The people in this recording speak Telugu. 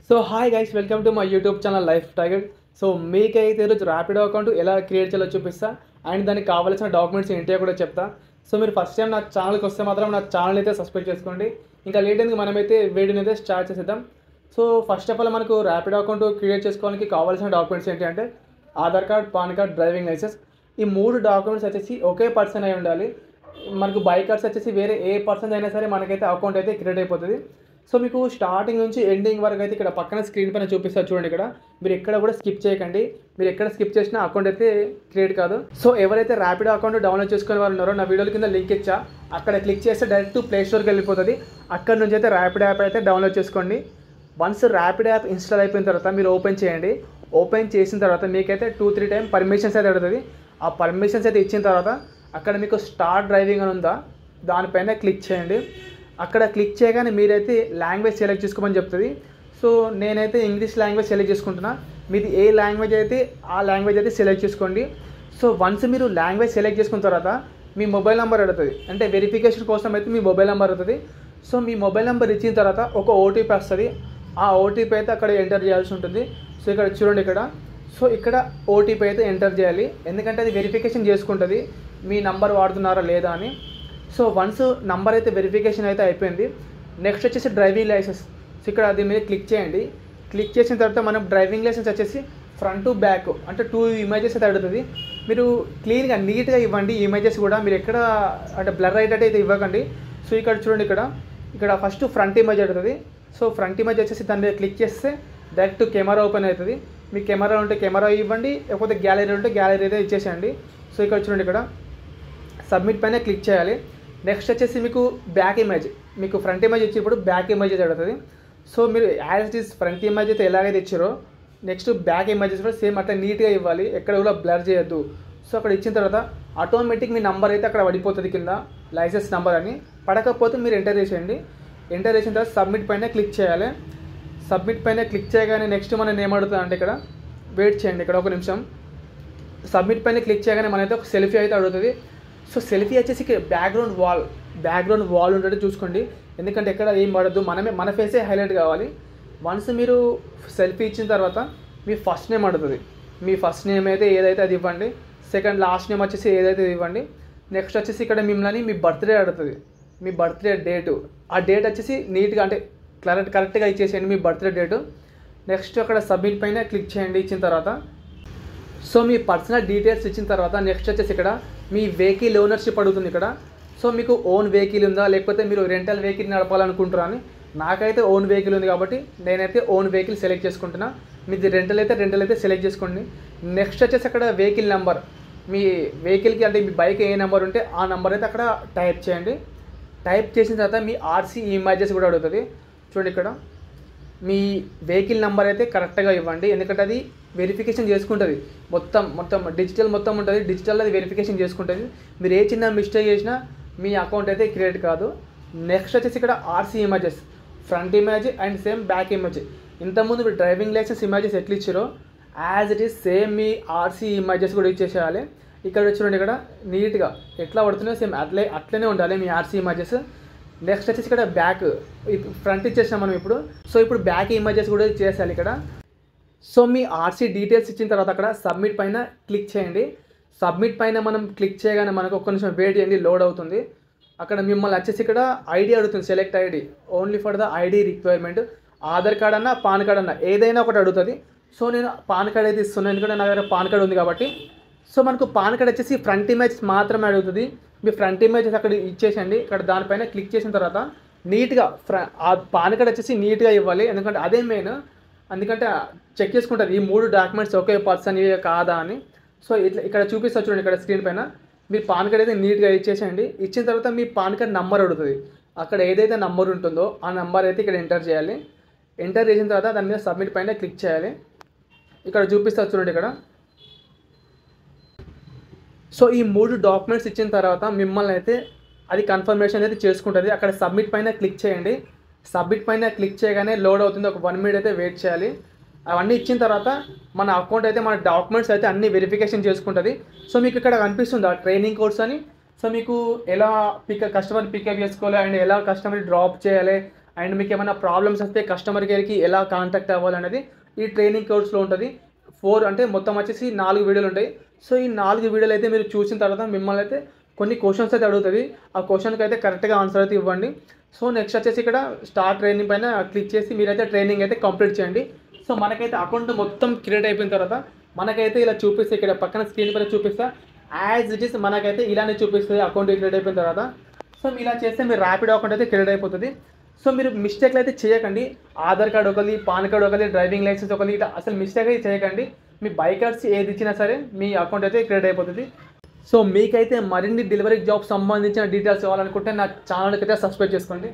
So hi guys, welcome to my YouTube channel life tiger. So మీకైతే ఈరోజు ర్యాపిడో అకౌంట్ ఎలా క్రియేట్ చేయాలో చూపిస్తా అండ్ దానికి కావాల్సిన డాక్యుమెంట్స్ ఏంటో కూడా చెప్తా. సో మీరు ఫస్ట్ టైం నా ఛానల్కి వస్తే మాత్రం నా ఛానల్ అయితే సబ్స్క్రైబ్ చేసుకోండి. ఇంకా లేట్ ఎందుకు మనమైతే వీడియోని అయితే స్టార్ట్ చేసేద్దాం. సో ఫస్ట్ ఆఫ్ ఆల్ మనకు ర్యాపిడో అకౌంట్ క్రియేట్ చేసుకోవడానికి కావాల్సిన డాక్యుమెంట్స్ ఏంటి అంటే Aadhaar card, PAN card, driving licence. ఈ 3 డాక్యుమెంట్స్ వచ్చేసి ఒకే పర్సన్ అయి ఉండాలి. మనకు బై కార్డ్స్ వచ్చేసి వేరే ఏ పర్సన్ అయినా సరే మనకైతే అకౌంట్ అయితే క్రియేట్ అయిపోతుంది. సో మీకు స్టార్టింగ్ నుంచి ఎండింగ్ వరకు అయితే ఇక్కడ పక్కన స్క్రీన్ పైన చూపిస్తారు చూడండి. ఇక్కడ మీరు ఎక్కడ కూడా స్కిప్ చేయకండి. మీరు ఎక్కడ స్కిప్ చేసినా అకౌంట్ అయితే క్రియేట్ కాదు. సో ఎవరైతే ర్యాపిడో అకౌంట్ డౌన్లోడ్ చేసుకునే వాళ్ళు ఉన్నారో నా వీడియోల కింద లింక్ ఇచ్చా, అక్కడ క్లిక్ చేస్తే డైరెక్ట్ ప్లే స్టోర్కి వెళ్ళిపోతుంది. అక్కడ నుంచి అయితే ర్యాపిడో యాప్ అయితే డౌన్లోడ్ చేసుకోండి. వన్స్ ర్యాపిడో యాప్ ఇన్స్టాల్ అయిపోయిన తర్వాత మీరు ఓపెన్ చేయండి. ఓపెన్ చేసిన తర్వాత మీకైతే 2-3 టైం పర్మిషన్స్ అయితే అడుగుతుంది. ఆ పర్మిషన్స్ అయితే ఇచ్చిన తర్వాత అక్కడ మీకు స్టార్ట్ డ్రైవింగ్ అని ఉందా, దానిపైన క్లిక్ చేయండి. అక్కడ క్లిక్ చేయగానే మీరైతే లాంగ్వేజ్ సెలెక్ట్ చేసుకోమని చెప్తుంది. సో నేనైతే ఇంగ్లీష్ లాంగ్వేజ్ సెలెక్ట్ చేసుకుంటున్నా. మీది ఏ లాంగ్వేజ్ అయితే ఆ లాంగ్వేజ్ అయితే సెలెక్ట్ చేసుకోండి. సో వన్స్ మీరు లాంగ్వేజ్ సెలెక్ట్ చేసుకున్న తర్వాత మీ మొబైల్ నెంబర్ అడుగుతుంది. అంటే వెరిఫికేషన్ కోసం అయితే మీ మొబైల్ నెంబర్ అడుగుతుంది. సో మీ మొబైల్ నెంబర్ ఇచ్చిన తర్వాత ఒక ఓటీపీ వస్తుంది. ఆ ఓటీపీ అయితే అక్కడ ఎంటర్ చేయాల్సి ఉంటుంది. సో ఇక్కడ చూడండి ఇక్కడ. సో ఇక్కడ ఓటీపీ అయితే ఎంటర్ చేయాలి, ఎందుకంటే అది వెరిఫికేషన్ చేసుకుంటుంది మీ నంబర్ వాడుతున్నారా లేదా అని. సో వన్స్ నంబర్ అయితే వెరిఫికేషన్ అయితే అయిపోయింది. నెక్స్ట్ వచ్చేసి డ్రైవింగ్ లైసెన్స్. సో ఇక్కడ అది మీద క్లిక్ చేయండి. క్లిక్ చేసిన తర్వాత మనం డ్రైవింగ్ లైసెన్స్ వచ్చేసి ఫ్రంట్ టు బ్యాక్ అంటే 2 ఇమేజెస్ అయితే అడుగుతుంది. మీరు క్లీన్గా నీట్గా ఇవ్వండి. ఇమేజెస్ కూడా మీరు ఎక్కడ అంటే బ్లర్ అయ్యేటట్టు అయితే ఇవ్వకండి. సో ఇక్కడ చూడండి ఇక్కడ ఫస్ట్ ఫ్రంట్ ఇమేజ్ అడుగుతుంది. సో ఫ్రంట్ ఇమేజ్ వచ్చేసి దాని మీద క్లిక్ చేస్తే డైరెక్ట్ కెమెరా ఓపెన్ అవుతుంది. మీ కెమెరా ఉంటే కెమెరా ఇవ్వండి, లేకపోతే గ్యాలరీ ఉంటే గ్యాలరీ అయితే ఇచ్చేసేయండి. సో ఇక్కడ చూడండి ఇక్కడ సబ్మిట్ పైన క్లిక్ చేయాలి. నెక్స్ట్ వచ్చేసి మీకు బ్యాక్ ఇమేజ్, మీకు ఫ్రంట్ ఇమేజ్ ఇచ్చినప్పుడు బ్యాక్ ఇమేజ్ అయితే అడుగుతుంది. సో మీరు as it is front image అయితే ఎలాగైతే ఇచ్చారో నెక్స్ట్ బ్యాక్ ఇమేజెస్ కూడా సేమ్ అట్లా నీట్గా ఇవ్వాలి, ఎక్కడ కూడా బ్లర్ చేయొద్దు. సో అక్కడ ఇచ్చిన తర్వాత ఆటోమేటిక్ మీ నెంబర్ అయితే అక్కడ పడిపోతుంది కింద, లైసెన్స్ నెంబర్ అని. పడకపోతే మీరు ఎంటర్ చేసేయండి. ఎంటర్ చేసిన తర్వాత సబ్మిట్ పైన క్లిక్ చేయాలి. సబ్మిట్ పైన క్లిక్ చేయగానే నెక్స్ట్ మనం ఏమడుతుంది అంటే ఇక్కడ వెయిట్ చేయండి, ఇక్కడ ఒక నిమిషం. సబ్మిట్ పైన క్లిక్ చేయగానే మనైతే ఒక సెల్ఫీ అయితే అడుగుతుంది. సో సెల్ఫీ వచ్చేసి బ్యాక్గ్రౌండ్ వాల్ ఉండేది చూసుకోండి, ఎందుకంటే ఎక్కడ ఏం పడద్దు, మన ఫేసే హైలైట్ కావాలి. వన్స్ మీరు సెల్ఫీ ఇచ్చిన తర్వాత మీ ఫస్ట్ నేమ్ అడుగుతుంది. మీ ఫస్ట్ నేమ్ అయితే ఏదైతే అది ఇవ్వండి. సెకండ్ లాస్ట్ నేమ్ వచ్చేసి ఏదైతే ఇవ్వండి. నెక్స్ట్ వచ్చేసి ఇక్కడ మిమ్మల్ని మీ బర్త్డే అడుగుతుంది. మీ బర్త్డే డేటు, ఆ డేట్ వచ్చేసి నీట్గా అంటే కరెక్ట్గా ఇచ్చేసేయండి మీ బర్త్డే డేటు. నెక్స్ట్ అక్కడ సబ్మిట్ పైన క్లిక్ చేయండి. ఇచ్చిన తర్వాత సో మీ పర్సనల్ డీటెయిల్స్ ఇచ్చిన తర్వాత నెక్స్ట్ వచ్చేసి ఇక్కడ మీ వెహికల్ ఓనర్షిప్ అడుగుతుంది ఇక్కడ. సో మీకు ఓన్ వెహికల్ ఉందా, లేకపోతే మీరు రెంటల్ వెహికల్ నడపాలనుకుంటారా అని. నాకైతే ఓన్ వెహికల్ ఉంది కాబట్టి నేనైతే ఓన్ వెహికల్ సెలెక్ట్ చేసుకుంటున్నా. మీది రెంటల్ అయితే సెలెక్ట్ చేసుకోండి. నెక్స్ట్ వచ్చేసి అక్కడ వెహికల్ నెంబర్, మీ వెహికల్కి అంటే మీ బైక్ ఏ నెంబర్ ఉంటే ఆ నెంబర్ అయితే అక్కడ టైప్ చేయండి. టైప్ చేసిన తర్వాత మీ ఆర్సీ ఇమేజెస్ కూడా అడుగుతుంది. చూడండి ఇక్కడ మీ వెహికల్ నెంబర్ అయితే కరెక్ట్గా ఇవ్వండి, ఎందుకంటే అది వెరిఫికేషన్ చేసుకుంటుంది. మొత్తం డిజిటల్ మొత్తం ఉంటుంది. డిజిటల్ అది వెరిఫికేషన్ చేసుకుంటుంది. మీరు ఏ చిన్న మిస్టేక్ చేసినా మీ అకౌంట్ అయితే క్రియేట్ కాదు. నెక్స్ట్ వచ్చేసి ఇక్కడ RC images, front image and same back image. ఇంతకుముందు మీరు డ్రైవింగ్ లైసెన్స్ ఇమేజెస్ ఎట్లా ఇచ్చారో as it is same me RC images కూడా ఇచ్చేసేయాలి. ఇక్కడ చూడండి ఇక్కడ నీట్గా ఎట్లా పడుతున్నాయో సేమ్ అట్లనే ఉండాలి మీ ఆర్సీ ఇమేజెస్. నెక్స్ట్ వచ్చేసి ఇక్కడ బ్యాక్, ఫ్రంట్ ఇచ్చేసాం మనం ఇప్పుడు. సో ఇప్పుడు బ్యాక్ ఇమేజెస్ కూడా చేసేయాలి ఇక్కడ. సో మీ ఆర్సీ డీటెయిల్స్ ఇచ్చిన తర్వాత అక్కడ సబ్మిట్ పైన క్లిక్ చేయండి. సబ్మిట్ పైన మనం క్లిక్ చేయగానే మనకు ఒక్క నిమిషం వెయిట్ చేయండి, లోడ్ అవుతుంది. అక్కడ మిమ్మల్ని వచ్చేసి ఇక్కడ ఐడి అడుగుతుంది, select ID only for the ID requirement. Aadhaar card అన్నా పాన్ కార్డ్ అన్నా ఏదైనా ఒకటి అడుగుతుంది. సో నేను పాన్ కార్డ్ అయితే ఇస్తున్నాను, ఎందుకంటే నా దగ్గర పాన్ కార్డ్ ఉంది కాబట్టి. సో మనకు పాన్ కార్డ్ వచ్చేసి ఫ్రంట్ ఇమేజ్ మాత్రమే అడుగుతుంది. మీ ఫ్రంట్ ఇమేజెస్ అక్కడ ఇచ్చేసండి. ఇక్కడ దానిపైన క్లిక్ చేసిన తర్వాత నీట్గా ఆ పాన్ కార్డ్ వచ్చేసి నీట్గా ఇవ్వాలి, ఎందుకంటే అదే మెయిన్. ఎందుకంటే చెక్ చేసుకుంటుంది ఈ 3 డాక్యుమెంట్స్ ఒకే పర్సన్ ఇవే కాదా అని. సో ఇక్కడ చూపిస్తా చూడండి ఇక్కడ స్క్రీన్ పైన. మీరు పాన్ కార్డ్ అయితే నీట్గా ఇచ్చేసేయండి. ఇచ్చిన తర్వాత మీ పాన్ కార్డ్ నెంబర్ అడుగుతుంది. అక్కడ ఏదైతే నెంబర్ ఉంటుందో ఆ నెంబర్ అయితే ఇక్కడ ఎంటర్ చేయాలి. ఎంటర్ చేసిన తర్వాత దాని మీద సబ్మిట్ పైన క్లిక్ చేయాలి. ఇక్కడ చూపిస్తా చూడండి ఇక్కడ. సో ఈ 3 డాక్యుమెంట్స్ ఇచ్చిన తర్వాత మిమ్మల్ని అయితే అది కన్ఫర్మేషన్ అయితే చేసుకుంటుంది. అక్కడ సబ్మిట్ పైన క్లిక్ చేయండి. సబ్మిట్ పైన క్లిక్ చేయగానే లోడ్ అవుతుంది. ఒక 1 మినిట్ అయితే వెయిట్ చేయాలి. అవన్నీ ఇచ్చిన తర్వాత మన అకౌంట్ అయితే మన డాక్యుమెంట్స్ అయితే అన్ని వెరిఫికేషన్ చేసుకుంటుంది. సో మీకు ఇక్కడ కనిపిస్తుంది ఆ ట్రైనింగ్ కోర్స్ అని. సో మీకు ఎలా కస్టమర్ పికప్ చేసుకోవాలి అండ్ ఎలా కస్టమర్ డ్రాప్ చేయాలి అండ్ మీకు ఏమైనా ప్రాబ్లమ్స్ వస్తే కస్టమర్ కేర్కి ఎలా కాంటాక్ట్ అవ్వాలనేది ఈ ట్రైనింగ్ కోర్స్లో ఉంటుంది. 4 అంటే మొత్తం వచ్చేసి 4 వీడియోలు ఉంటాయి. సో ఈ 4 వీడియోలు అయితే మీరు చూసిన తర్వాత మిమ్మల్ని అయితే కొన్ని క్వశ్చన్స్ అయితే అడుగుతుంది. ఆ క్వశ్చన్కి అయితే కరెక్ట్గా ఆన్సర్ అయితే ఇవ్వండి. సో నెక్స్ట్ వచ్చేసి ఇక్కడ స్టార్ట్ ట్రైనింగ్ పైన క్లిక్ చేసి మీరైతే ట్రైనింగ్ అయితే కంప్లీట్ చేయండి. సో మనకైతే అకౌంట్ మొత్తం క్రియేట్ అయిపోయిన తర్వాత మనకైతే ఇలా చూపిస్తే ఇక్కడ పక్కన స్క్రీన్ పైన చూపిస్తా యాజ్ ఇట్ ఈస్ మనకైతే ఇలానే చూపిస్తుంది అకౌంట్ క్రియేట్ అయిపోయిన తర్వాత. సో మీరు ఇలా చేస్తే మీరు ర్యాపిడో అకౌంట్ అయితే క్రియేట్ అయిపోతుంది. సో మీరు మిస్టేక్లు అయితే చేయకండి. ఆధార్ కార్డ్ ఒకరి, పాన్ కార్డ్ ఒకరి, డ్రైవింగ్ లైసెన్స్ ఒకరి, ఇట్లా అసలు మిస్టేక్ అయితే చేయకండి. మీ బై కార్డ్స్ ఏది ఇచ్చినా సరే మీ అకౌంట్ అయితే క్రియేట్ అయిపోతుంది. సో మీకైతే మరిన్ని డెలివరీ జాబ్ సంబంధించిన డీటెయిల్స్ కావాలనుకుంటే నా ఛానల్కి అయితే సబ్స్క్రైబ్ చేసుకోండి.